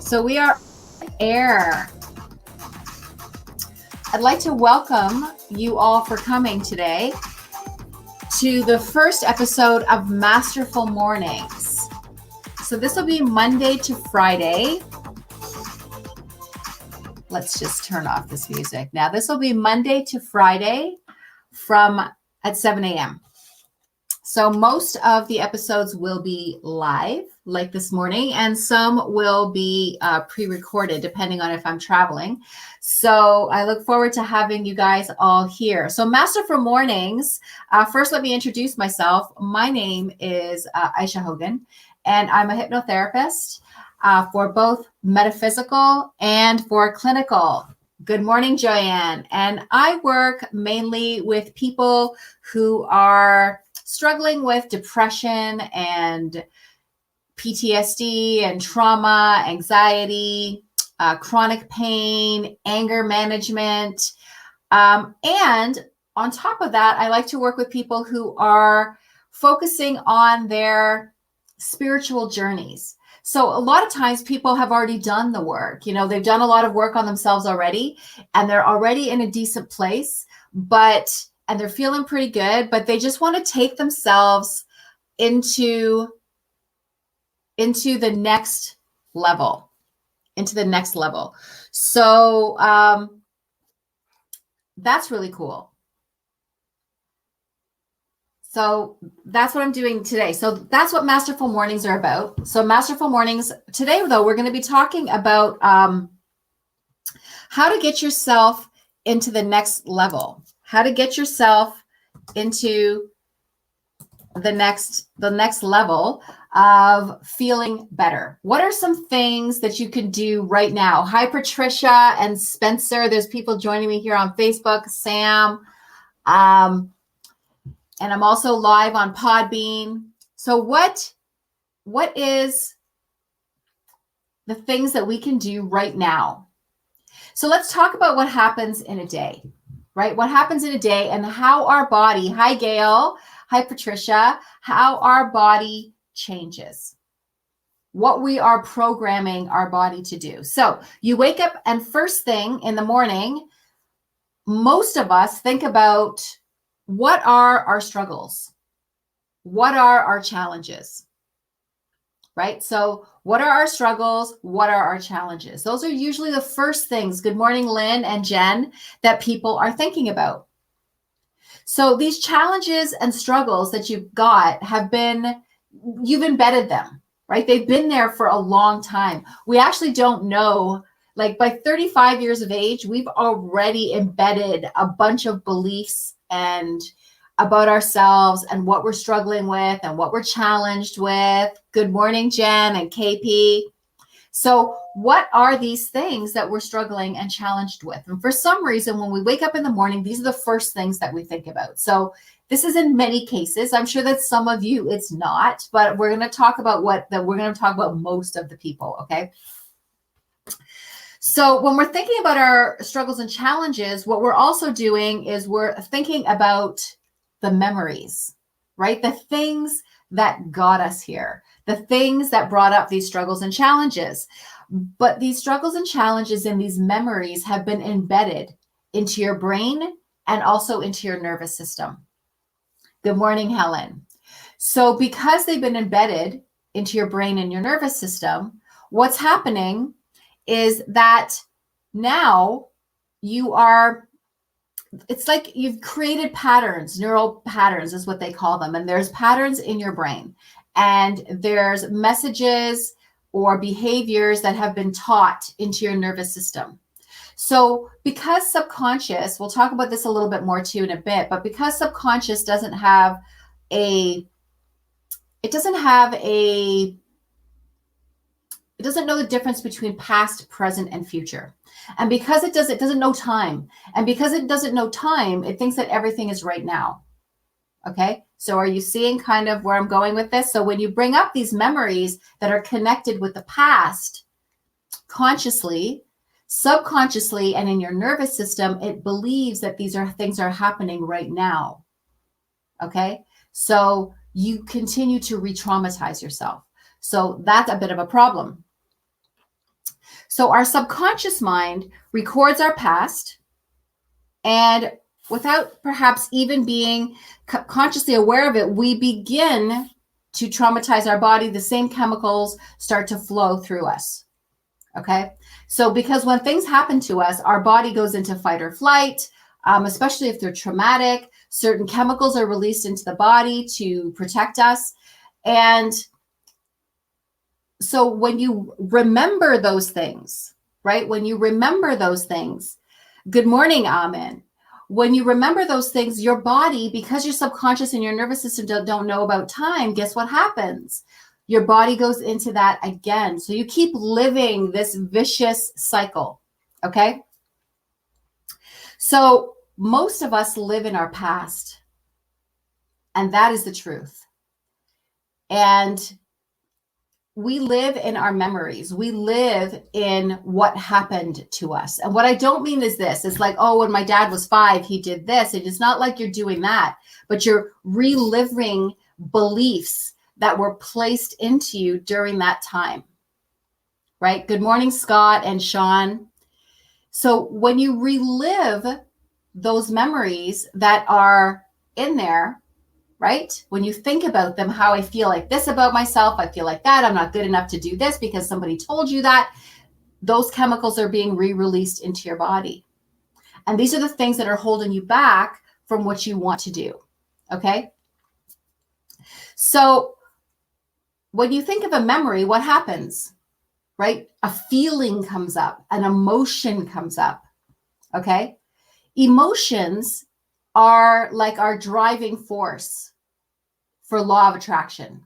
So we are air. I'd like to welcome you all for coming today to the first episode of Masterful Mornings. So this will be Monday to Friday. Let's just turn off this music. Now this will be Monday to Friday at 7 a.m. So most of the episodes will be live, like this morning, and some will be pre-recorded, depending on if I'm traveling. So I look forward to having you guys all here. So Masterful Mornings, first let me introduce myself. My name is Aisha Hogan, and I'm a hypnotherapist for both metaphysical and for clinical. Good morning, Joanne. And I work mainly with people who are struggling with depression and PTSD and trauma, anxiety, chronic pain, anger management. And on top of that, I like to work with people who are focusing on their spiritual journeys. So a lot of times people have already done the work. You know, they've done a lot of work on themselves already, and they're already in a decent place, and they're feeling pretty good, but they just want to take themselves into the next level, So that's really cool. So that's what I'm doing today. So that's what Masterful Mornings are about. So Masterful Mornings today, though, we're going to be talking about how to get yourself into the next level, how to get yourself into the next level of feeling better. What are some things that you can do right now? Hi, Patricia and Spencer. There's people joining me here on Facebook, Sam. And I'm also live on Podbean. So what is the things that we can do right now? So let's talk about what happens in a day, right? What happens in a day and how our body, hi, Gail, hi, Patricia, how our body changes, what we are programming our body to do. So you wake up and first thing in the morning, most of us think about what are our struggles? What are our challenges? Right? So what are our struggles? What are our challenges? Those are usually the first things, good morning, Lynn and Jen, that people are thinking about. So these challenges and struggles that you've got you've embedded them, right? They've been there for a long time. We actually don't know, like by 35 years of age, we've already embedded a bunch of beliefs and about ourselves and what we're struggling with and what we're challenged with. Good morning, Jen and KP. So what are these things that we're struggling and challenged with? And for some reason, when we wake up in the morning, these are the first things that we think about. So this is in many cases. I'm sure that some of you, it's not, but we're going to talk about most of the people, okay? So when we're thinking about our struggles and challenges, what we're also doing is we're thinking about the memories, right? The things that got us here, the things that brought up these struggles and challenges. But these struggles and challenges and these memories have been embedded into your brain and also into your nervous system. Good morning, Helen. So because they've been embedded into your brain and your nervous system, what's happening is that now it's like you've created patterns, neural patterns is what they call them. And there's patterns in your brain and there's messages or behaviors that have been taught into your nervous system. So because subconscious, we'll talk about this a little bit more too in a bit, but because subconscious doesn't know the difference between past, present, and future. And because it doesn't know time. And because it doesn't know time, it thinks that everything is right now. Okay? So are you seeing kind of where I'm going with this? So when you bring up these memories that are connected with the past, consciously, subconsciously, and in your nervous system, it believes that these things are happening right now. Okay? So you continue to re-traumatize yourself. So that's a bit of a problem. So our subconscious mind records our past, and without perhaps even being consciously aware of it, we begin to traumatize our body. The same chemicals start to flow through us. Okay. So because when things happen to us, our body goes into fight or flight, especially if they're traumatic. Certain chemicals are released into the body to protect us. And so when you remember those things, right? When you remember those things, good morning, Amen. When you remember those things, your body, because your subconscious and your nervous system don't know about time, guess what happens? Your body goes into that again. So you keep living this vicious cycle, okay? So most of us live in our past, and that is the truth. And we live in our memories. We live in what happened to us. And what I don't mean is this. It's like, oh, when my dad was 5, he did this. And it's not like you're doing that, but you're reliving beliefs that were placed into you during that time, right? Good morning, Scott and Sean. So when you relive those memories that are in there, right? When you think about them, how I feel like this about myself, I feel like that, I'm not good enough to do this because somebody told you that, those chemicals are being re-released into your body. And these are the things that are holding you back from what you want to do, okay? So when you think of a memory, what happens, right? A feeling comes up, an emotion comes up, okay? Emotions are like our driving force for law of attraction.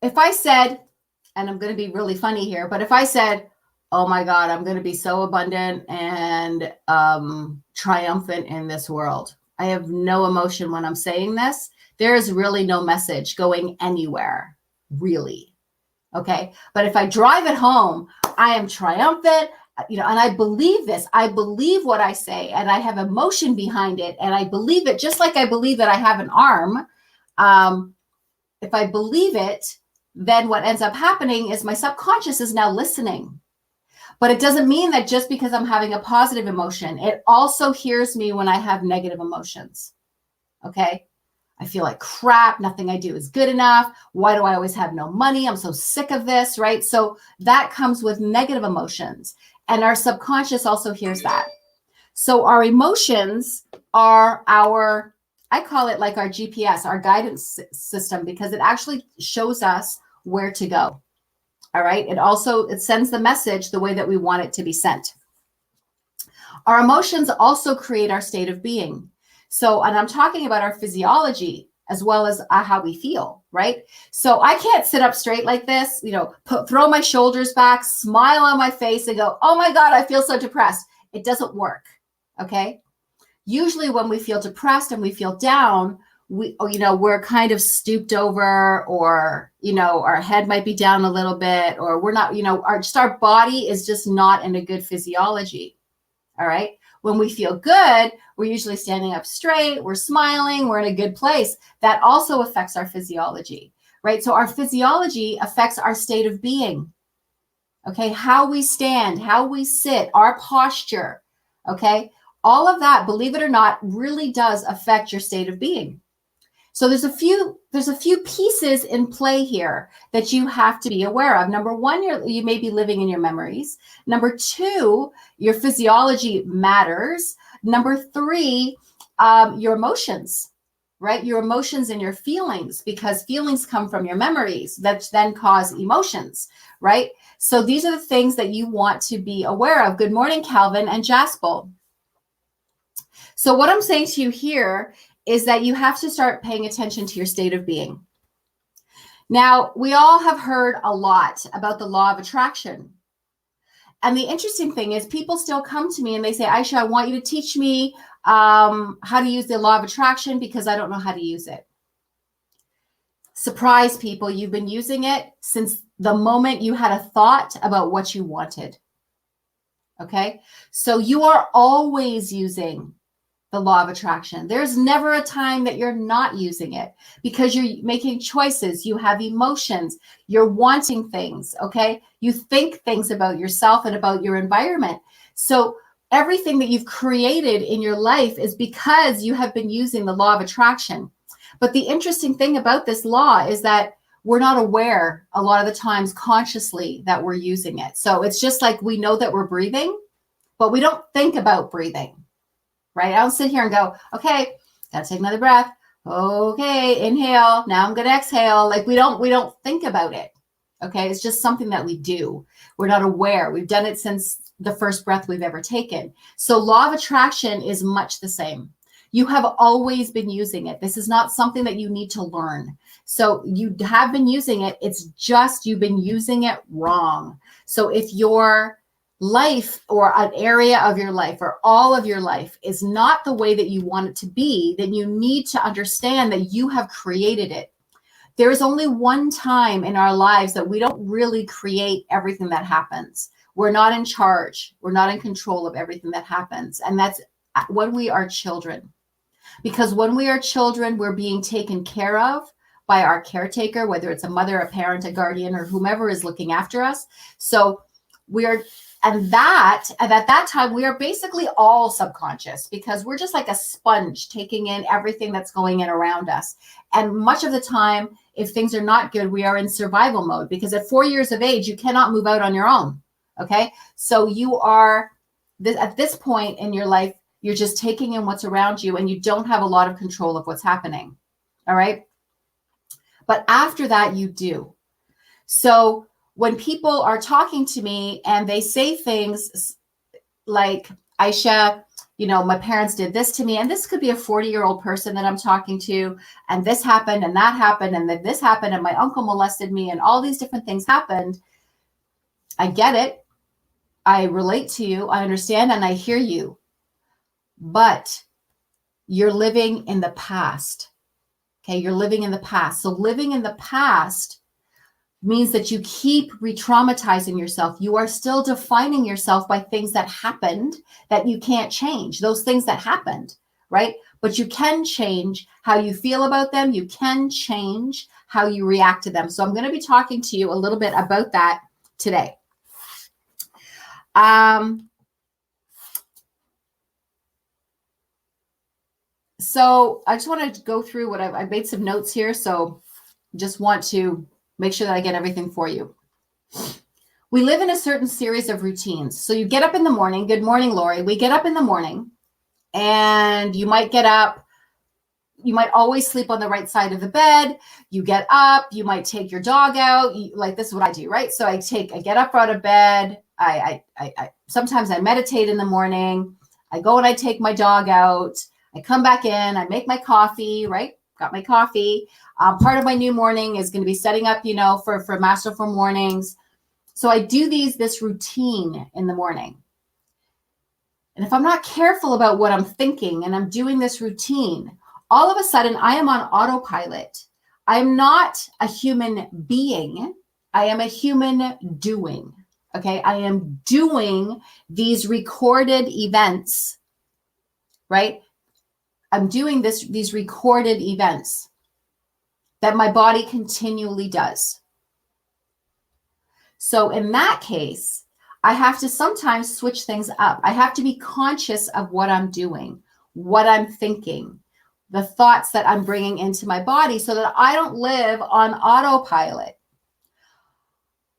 If I said, and I'm going to be really funny here, but if I said, oh my God, I'm going to be so abundant and triumphant in this world, I have no emotion when I'm saying this. There is really no message going anywhere, really. Okay. But if I drive it home, I am triumphant, and I believe this. I believe what I say, and I have emotion behind it. And I believe it just like I believe that I have an arm. If I believe it, then what ends up happening is my subconscious is now listening. But it doesn't mean that just because I'm having a positive emotion, it also hears me when I have negative emotions. Okay. I feel like crap. Nothing I do is good enough. Why do I always have no money? I'm so sick of this, right? So that comes with negative emotions. And our subconscious also hears that. So our emotions are I call it like our GPS, our guidance system, because it actually shows us where to go. All right. It sends the message the way that we want it to be sent. Our emotions also create our state of being. So, and I'm talking about our physiology as well as how we feel, right? So I can't sit up straight like this, throw my shoulders back, smile on my face and go, oh my God, I feel so depressed. It doesn't work. Okay. Usually when we feel depressed and we feel down, we're kind of stooped over, or, our head might be down a little bit, or we're not, our body is just not in a good physiology. All right. When we feel good, we're usually standing up straight, we're smiling, we're in a good place. That also affects our physiology, right? So our physiology affects our state of being. Okay. How we stand, how we sit, our posture. Okay. All of that, believe it or not, really does affect your state of being. So there's a few pieces in play here that you have to be aware of. Number one, you may be living in your memories. Number two, your physiology matters. Number three, your emotions, right? Your emotions and your feelings, because feelings come from your memories that then cause emotions, right? So these are the things that you want to be aware of. Good morning, Calvin and Jaspel. So what I'm saying to you here is that you have to start paying attention to your state of being. Now, we all have heard a lot about the law of attraction. And the interesting thing is people still come to me and they say, Aisha, I want you to teach me how to use the law of attraction because I don't know how to use it. Surprise, people, you've been using it since the moment you had a thought about what you wanted. Okay? So you are always using the law of attraction. There's never a time that you're not using it because you're making choices. You have emotions. You're wanting things, okay? You think things about yourself and about your environment. So everything that you've created in your life is because you have been using the law of attraction. But the interesting thing about this law is that we're not aware a lot of the times consciously that we're using it. So it's just like we know that we're breathing, but we don't think about breathing. Right? I don't sit here and go, okay, gotta take another breath. Okay, inhale. Now I'm gonna exhale. Like we don't think about it. Okay, it's just something that we do. We're not aware. We've done it since the first breath we've ever taken. So law of attraction is much the same. You have always been using it. This is not something that you need to learn. So you have been using it. It's just you've been using it wrong. So if you're life or an area of your life or all of your life is not the way that you want it to be, then you need to understand that you have created it. There is only one time in our lives that we don't really create everything that happens. We're not in charge. We're not in control of everything that happens. And that's when we are children. Because when we are children, we're being taken care of by our caretaker, whether it's a mother, a parent, a guardian, or whomever is looking after us. So we are at that time, we are basically all subconscious because we're just like a sponge taking in everything that's going in around us. And much of the time, if things are not good, we are in survival mode because at 4 years of age, you cannot move out on your own. Okay. So you are at this point in your life, you're just taking in what's around you and you don't have a lot of control of what's happening. All right. But after that, you do. So when people are talking to me and they say things like, Aisha, my parents did this to me, and this could be a 40-year-old person that I'm talking to, and this happened and that happened and then this happened and my uncle molested me and all these different things happened. I get it. I relate to you. I understand and I hear you. But you're living in the past. Okay, you're living in the past. So living in the past means that you keep re-traumatizing yourself. You are still defining yourself by things that happened that you can't change, those things that happened, right? But you can change how you feel about them. You can change how you react to them. So I'm going to be talking to you a little bit about that today. So I just want to go through what I've made some notes here. So just want to make sure that I get everything for you. We live in a certain series of routines. So you get up in the morning. Good morning, Lori. We get up in the morning and you might get up. You might always sleep on the right side of the bed. You get up, you might take your dog out. Like this is what I do, right? So I get up out of bed. I sometimes I meditate in the morning. I go and I take my dog out. I come back in, I make my coffee, right? Got my coffee. Part of my new morning is going to be setting up, for Masterful Mornings. So I do this routine in the morning. And if I'm not careful about what I'm thinking and I'm doing this routine, all of a sudden I am on autopilot. I'm not a human being. I am a human doing. Okay. I am doing these recorded events, right? I'm doing these recorded events that my body continually does. So in that case, I have to sometimes switch things up. I have to be conscious of what I'm doing, what I'm thinking, the thoughts that I'm bringing into my body so that I don't live on autopilot.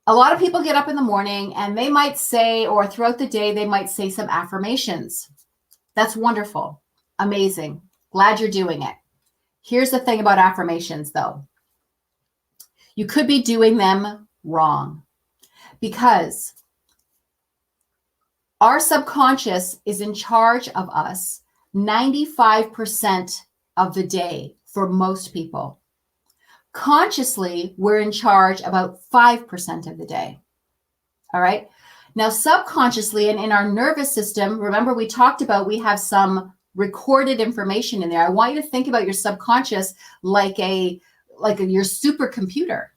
A lot of people get up in the morning and they might say, or throughout the day, they might say some affirmations. That's wonderful. Amazing. Glad you're doing it. Here's the thing about affirmations, though. You could be doing them wrong because our subconscious is in charge of us 95% of the day for most people. Consciously, we're in charge about 5% of the day. All right. Now, subconsciously and in our nervous system, remember we talked about we have some recorded information in there. I want you to think about your subconscious like your supercomputer.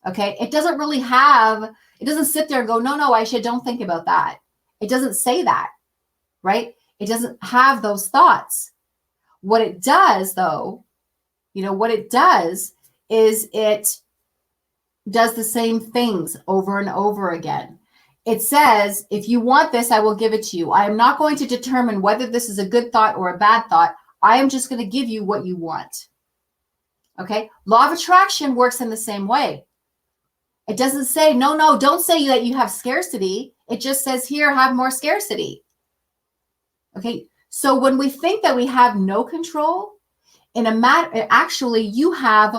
Okay. It doesn't sit there and go, no, Aisha, don't think about that. It doesn't say that, right? It doesn't have those thoughts. What it does, though, what it does is it does the same things over and over again. It says, if you want this, I will give it to you. I am not going to determine whether this is a good thought or a bad thought. I am just going to give you what you want. Okay? Law of attraction works in the same way. It doesn't say, no, don't say that you have scarcity. It just says, here, have more scarcity. Okay? So when we think that we have no control, in a matter, actually, you have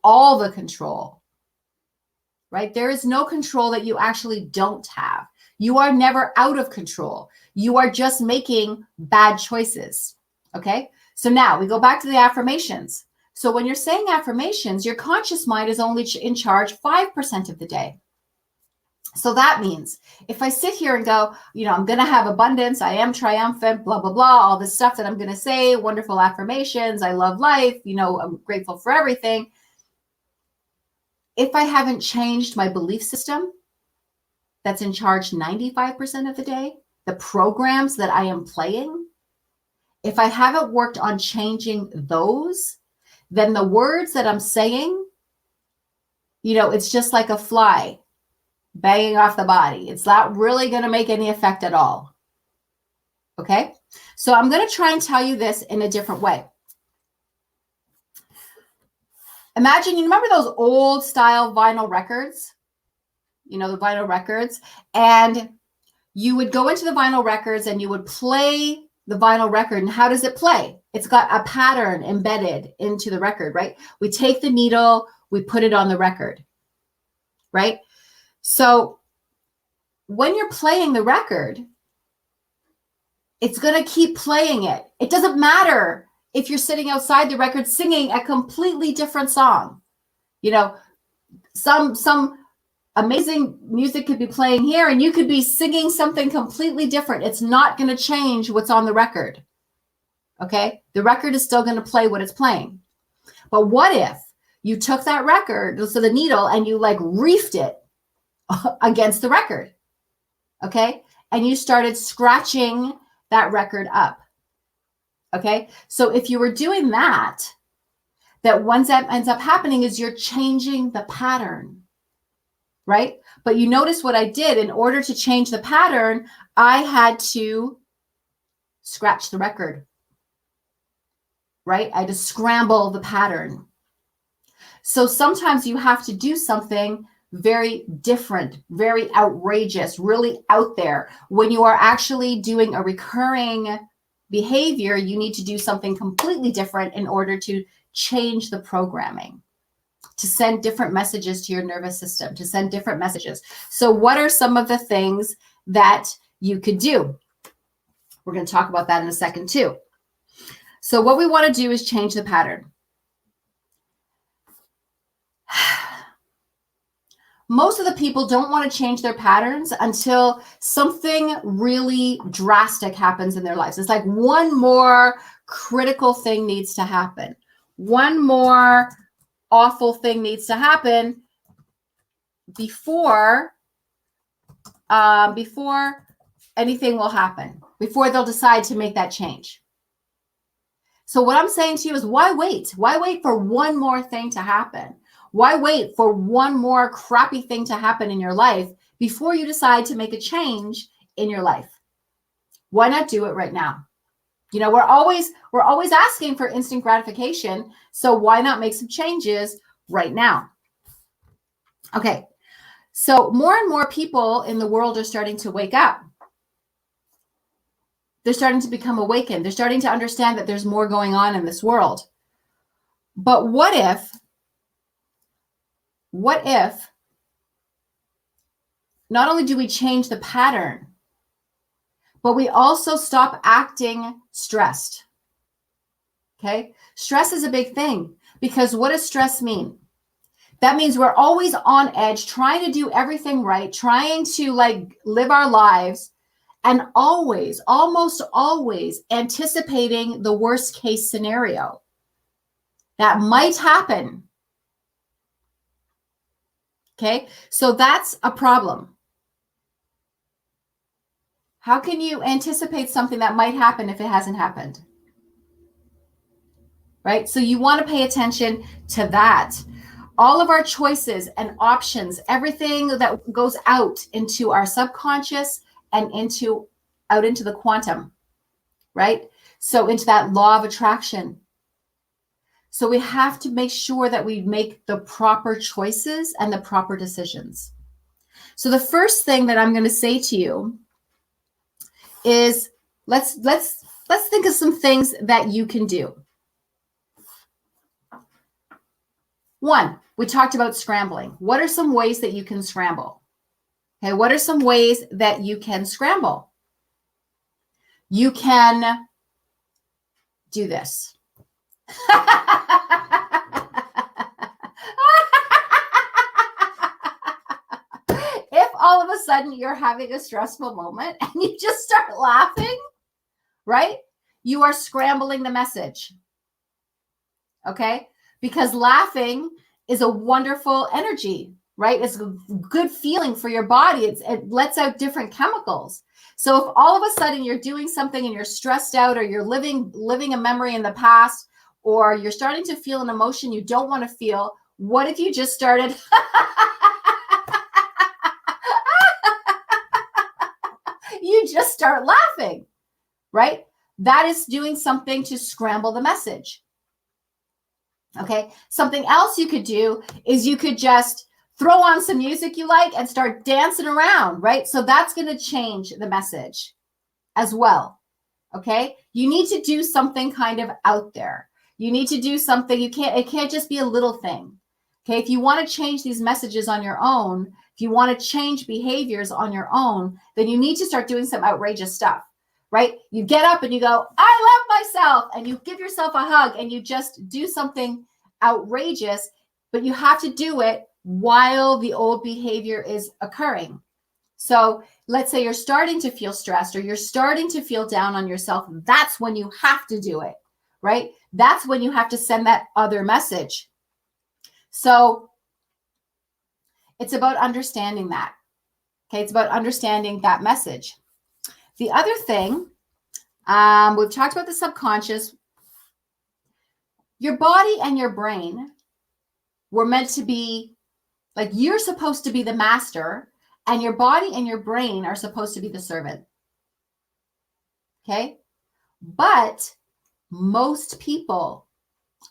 all the control. Right? There is no control that you actually don't have. You are never out of control. You are just making bad choices. Okay? So now we go back to the affirmations. So when you're saying affirmations, your conscious mind is only in charge 5% of the day. So that means if I sit here and go, I'm going to have abundance, I am triumphant, blah, blah, blah, all this stuff that I'm going to say, wonderful affirmations, I love life, I'm grateful for everything. If I haven't changed my belief system that's in charge 95% of the day, the programs that I am playing, if I haven't worked on changing those, then the words that I'm saying, it's just like a fly banging off the body. It's not really going to make any effect at all. Okay? So I'm going to try and tell you this in a different way. Imagine, you remember those old style vinyl records? The vinyl records. And you would go into the vinyl records and you would play the vinyl record. And how does it play? It's got a pattern embedded into the record, right? We take the needle, we put it on the record, right? So when you're playing the record, it's going to keep playing it. It doesn't matter if you're sitting outside the record singing a completely different song. Some amazing music could be playing here and you could be singing something completely different. It's not going to change what's on the record. Okay? The record is still going to play what it's playing. But what if you took that record, so the needle, and you reefed it against the record? Okay? And you started scratching that record up. Okay? So if you were doing that, what ends up happening is you're changing the pattern. Right? But you notice what I did. In order to change the pattern, I had to scratch the record. Right? I had to scramble the pattern. So sometimes you have to do something very different, very outrageous, really out there. When you are actually doing a recurring behavior, you need to do something completely different in order to change the programming, to send different messages to your nervous system, to send different messages. So what are some of the things that you could do? We're going to talk about that in a second too. So what we want to do is change the pattern. Most of the people don't want to change their patterns until something really drastic happens in their lives. It's like one more critical thing needs to happen. One more awful thing needs to happen before anything will happen, before they'll decide to make that change. So what I'm saying to you is, why wait? Why wait for one more thing to happen? Why wait for one more crappy thing to happen in your life before you decide to make a change in your life? Why not do it right now? We're always asking for instant gratification. So why not make some changes right now? Okay. So more and more people in the world are starting to wake up. They're starting to become awakened. They're starting to understand that there's more going on in this world. But what if not only do we change the pattern, but we also stop acting stressed? Okay? Stress is a big thing, because what does stress mean? That means we're always on edge, trying to do everything right, trying to live our lives, and almost always anticipating the worst case scenario that might happen. Okay? So that's a problem. How can you anticipate something that might happen if it hasn't happened? right? So you want to pay attention to that. All of our choices and options, everything that goes out into our subconscious and out into the quantum, right? So into that law of attraction. So we have to make sure that we make the proper choices and the proper decisions. So the first thing that I'm going to say to you is let's think of some things that you can do. One, we talked about scrambling. What are some ways that you can scramble? Okay, what are some ways that you can scramble? You can do this. If all of a sudden you're having a stressful moment and you just start laughing, right? You are scrambling the message. Okay? Because laughing is a wonderful energy, right? It's a good feeling for your body. It lets out different chemicals. So if all of a sudden you're doing something and you're stressed out, or you're living a memory in the past, or you're starting to feel an emotion you don't want to feel, what if you just started you just start laughing, right? That is doing something to scramble the message. Okay. Something else you could do is you could just throw on some music you like and start dancing around, right? So that's going to change the message as well. Okay. You need to do something kind of out there. You need to do something. It can't just be a little thing. Okay. If you want to change these messages on your own, if you want to change behaviors on your own, then you need to start doing some outrageous stuff, right? You get up and you go, I love myself, and you give yourself a hug and you just do something outrageous, but you have to do it while the old behavior is occurring. So let's say you're starting to feel stressed or you're starting to feel down on yourself. That's when you have to do it, right? That's when you have to send that other message. So it's about understanding that. Okay, it's about understanding that message. The other thing, we've talked about the subconscious. Your body and your brain were meant to be, like, you're supposed to be the master, and your body and your brain are supposed to be the servant. Okay? But most people,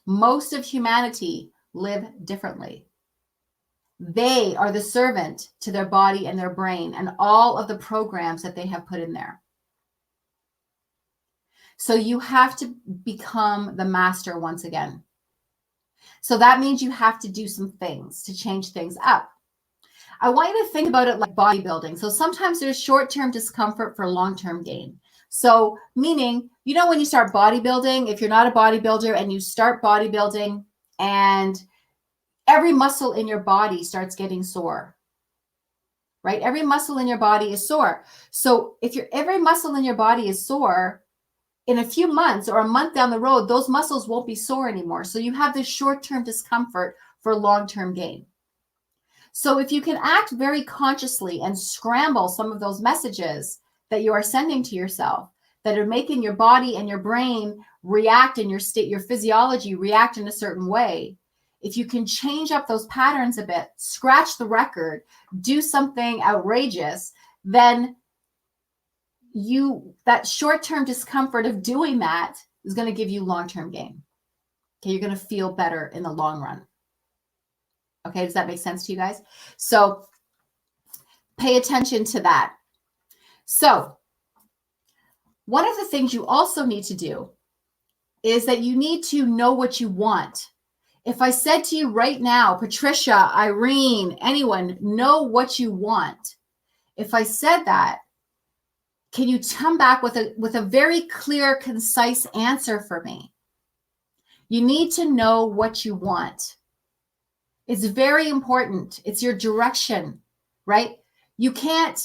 most of humanity live differently. They are the servant to their body and their brain and all of the programs that they have put in there. So you have to become the master once again. So that means you have to do some things to change things up. I want you to think about it like bodybuilding. So sometimes there's short-term discomfort for long-term gain. So meaning, when you start bodybuilding, if you're not a bodybuilder and you start bodybuilding and every muscle in your body starts getting sore, right? Every muscle in your body is sore. So if every muscle in your body is sore, in a few months or a month down the road, those muscles won't be sore anymore. So you have this short-term discomfort for long-term gain. So if you can act very consciously and scramble some of those messages that you are sending to yourself that are making your body and your brain react in your state, your physiology react in a certain way, if you can change up those patterns a bit, scratch the record, do something outrageous, then that short-term discomfort of doing that is going to give you long-term gain. Okay, you're going to feel better in the long run. Okay, does that make sense to you guys? So pay attention to that. So one of the things you also need to do is that you need to know what you want. If I said to you right now, Patricia, Irene, anyone, know what you want. If I said that, can you come back with a very clear, concise answer for me? You need to know what you want. It's very important. It's your direction, right? You can't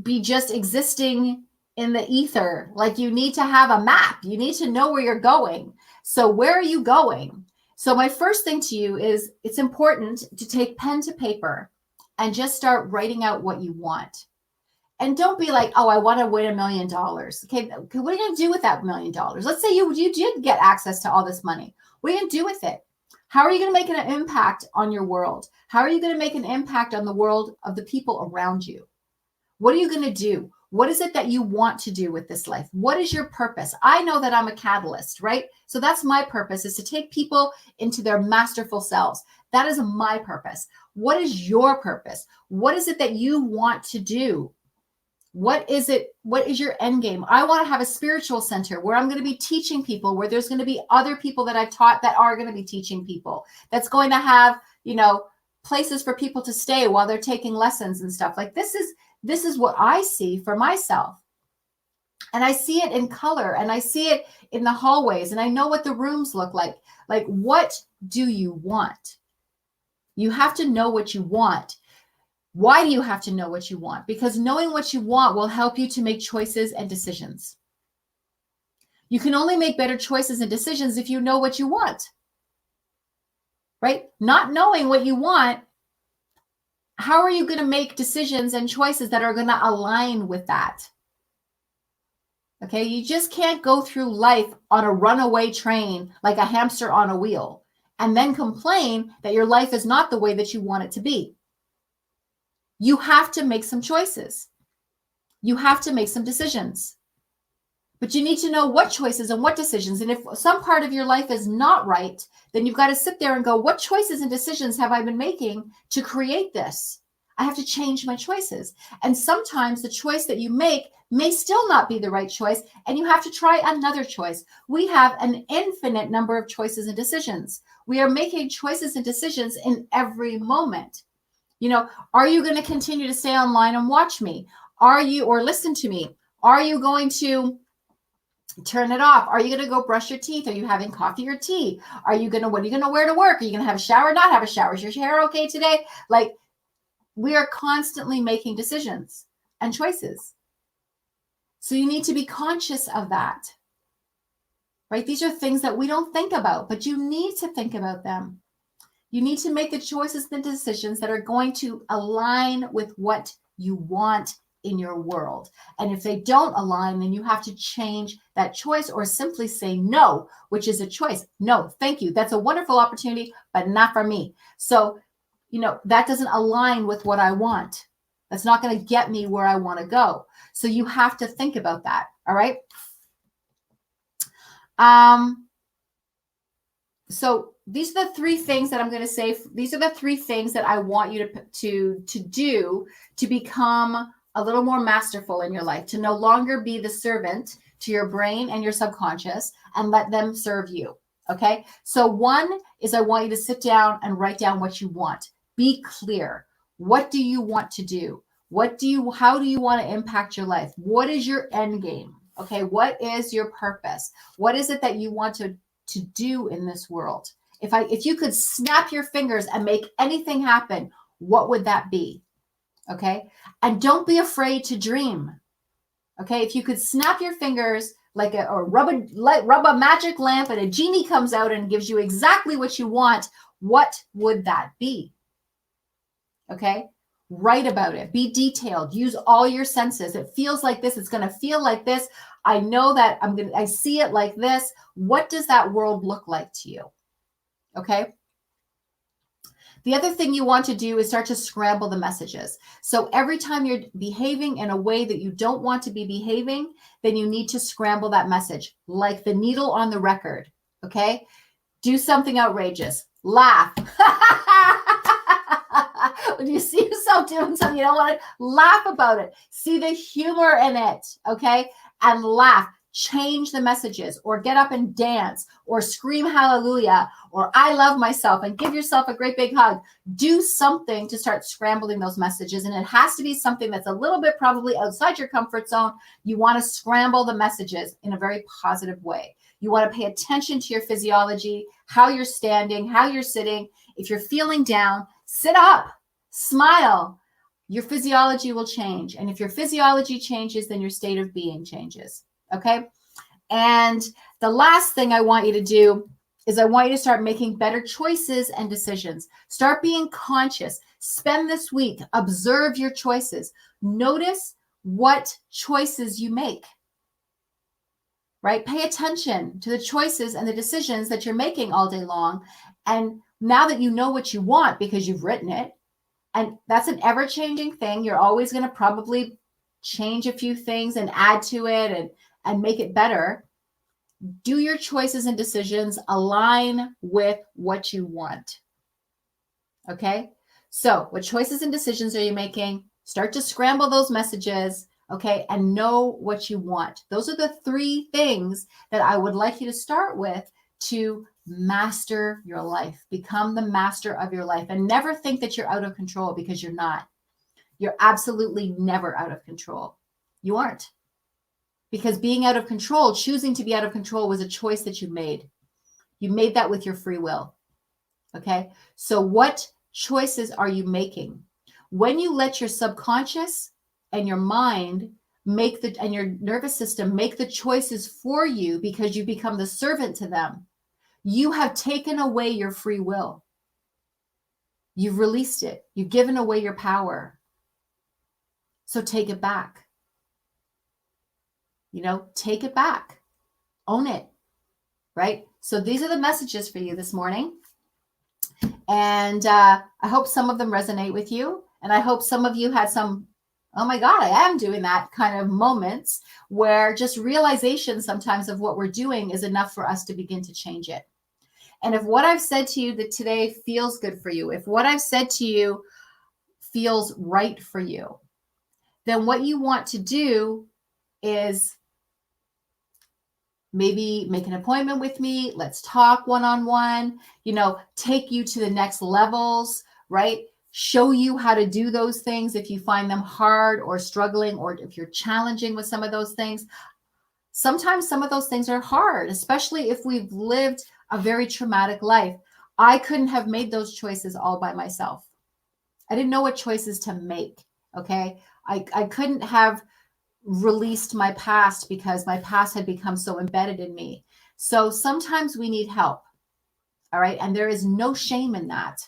be just existing in the ether. Like, you need to have a map. You need to know where you're going. So where are you going? So my first thing to you is it's important to take pen to paper and just start writing out what you want. And don't be like, oh, I want to win $1 million. Okay, what are you going to do with that $1 million? Let's say you did get access to all this money. What are you going to do with it? How are you going to make an impact on your world? How are you going to make an impact on the world of the people around you? What are you going to do? What is it that you want to do with this life? What is your purpose? I know that I'm a catalyst, right? So that's my purpose, is to take people into their masterful selves. That is my purpose. What is your purpose? What is it that you want to do? What is it? What is your end game? I want to have a spiritual center where I'm going to be teaching people, where there's going to be other people that I've taught that are going to be teaching people. That's going to have, places for people to stay while they're taking lessons and stuff. Like this is what I see for myself. And I see it in color, and I see it in the hallways, and I know what the rooms look like. Like, what do you want? You have to know what you want. Why do you have to know what you want? Because knowing what you want will help you to make choices and decisions. You can only make better choices and decisions if you know what you want, right? Not knowing what you want, how are you going to make decisions and choices that are going to align with that? Okay, you just can't go through life on a runaway train like a hamster on a wheel and then complain that your life is not the way that you want it to be. You have to make some choices. You have to make some decisions. But you need to know what choices and what decisions. And if some part of your life is not right, then you've got to sit there and go, what choices and decisions have I been making to create this? I have to change my choices. And sometimes the choice that you make may still not be the right choice, and you have to try another choice. We have an infinite number of choices and decisions. We are making choices and decisions in every moment. Are you going to continue to stay online and watch me? Or listen to me? Are you going to turn it off? Are you going to go brush your teeth? Are you having coffee or tea? What are you going to wear to work? Are you going to have a shower, not have a shower? Is your hair okay today? Like, we are constantly making decisions and choices. So you need to be conscious of that, right? These are things that we don't think about, but you need to think about them. You need to make the choices and decisions that are going to align with what you want in your world. And if they don't align, then you have to change that choice or simply say no, which is a choice. No, thank you. That's a wonderful opportunity, but not for me. So, that doesn't align with what I want. That's not going to get me where I want to go. So you have to think about that. All right. So these are the three things that I'm going to say. These are the three things that I want you to do to become a little more masterful in your life, to no longer be the servant to your brain and your subconscious and let them serve you. Okay. So one is, I want you to sit down and write down what you want. Be clear. What do you want to do? How do you want to impact your life? What is your end game? Okay. What is your purpose? What is it that you want to do in this world? If you could snap your fingers and make anything happen, what would that be? Okay. And don't be afraid to dream. Okay. If you could snap your fingers or rub a magic lamp and a genie comes out and gives you exactly what you want, what would that be? Okay. Write about it. Be detailed. Use all your senses. It feels like this. It's going to feel like this. I know that I see it like this. What does that world look like to you? Okay. The other thing you want to do is start to scramble the messages. So every time you're behaving in a way that you don't want to be behaving, then you need to scramble that message, like the needle on the record. Okay. Do something outrageous. Laugh. When you see yourself doing something you don't want to, laugh about it. See the humor in it, okay? And laugh. Change the messages, or get up and dance, or scream hallelujah, or I love myself, and give yourself a great big hug. Do something to start scrambling those messages, and it has to be something that's a little bit probably outside your comfort zone. You want to scramble the messages in a very positive way. You want to pay attention to your physiology, how you're standing, how you're sitting. If you're feeling down, sit up. Smile. Your physiology will change. And if your physiology changes, then your state of being changes. Okay. And the last thing I want you to do is I want you to start making better choices and decisions. Start being conscious. Spend this week, observe your choices. Notice what choices you make, right? Pay attention to the choices and the decisions that you're making all day long. And now that you know what you want because you've written it, and that's an ever-changing thing, you're always going to probably change a few things and add to it and make it better. Do your choices and decisions align with what you want? Okay. So what choices and decisions are you making? Start to scramble those messages. Okay. And know what you want. Those are the 3 things that I would like you to start with to master your life. Become the master of your life, and never think that you're out of control, because you're not. You're absolutely never out of control. You aren't. Because being out of control, choosing to be out of control, was a choice that you made. You made that with your free will. Okay. So what choices are you making? When you let your subconscious and your mind and your nervous system make the choices for you, because you become the servant to them, you have taken away your free will. You've released it. You've given away your power. So take it back. Take it back. Own it. Right? So these are the messages for you this morning. And I hope some of them resonate with you. And I hope some of you had some, oh my God, I am doing that kind of moments, where just realization sometimes of what we're doing is enough for us to begin to change it. And if what I've said to you that today feels good for you, if what I've said to you feels right for you, then what you want to do is maybe make an appointment with me. Let's talk one-on-one, take you to the next levels, right? Show you how to do those things if you find them hard or struggling, or if you're challenging with some of those things. Sometimes some of those things are hard, especially if we've lived a very traumatic life. I couldn't have made those choices all by myself. I didn't know what choices to make. Okay. I couldn't have released my past, because my past had become so embedded in me. So sometimes we need help. All right. And there is no shame in that,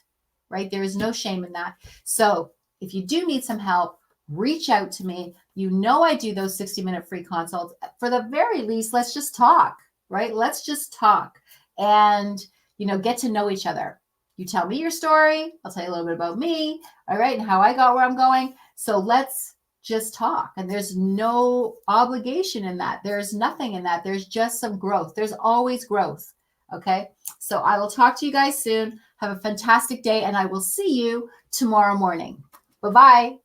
right? There is no shame in that. So if you do need some help, reach out to me. I do those 60-minute free consults. For the very least, let's just talk, right? Let's just talk and, get to know each other. You tell me your story. I'll tell you a little bit about me. All right. And how I got where I'm going. So let's just talk. And there's no obligation in that. There's nothing in that. There's just some growth. There's always growth. Okay. So I will talk to you guys soon. Have a fantastic day, and I will see you tomorrow morning. Bye-bye.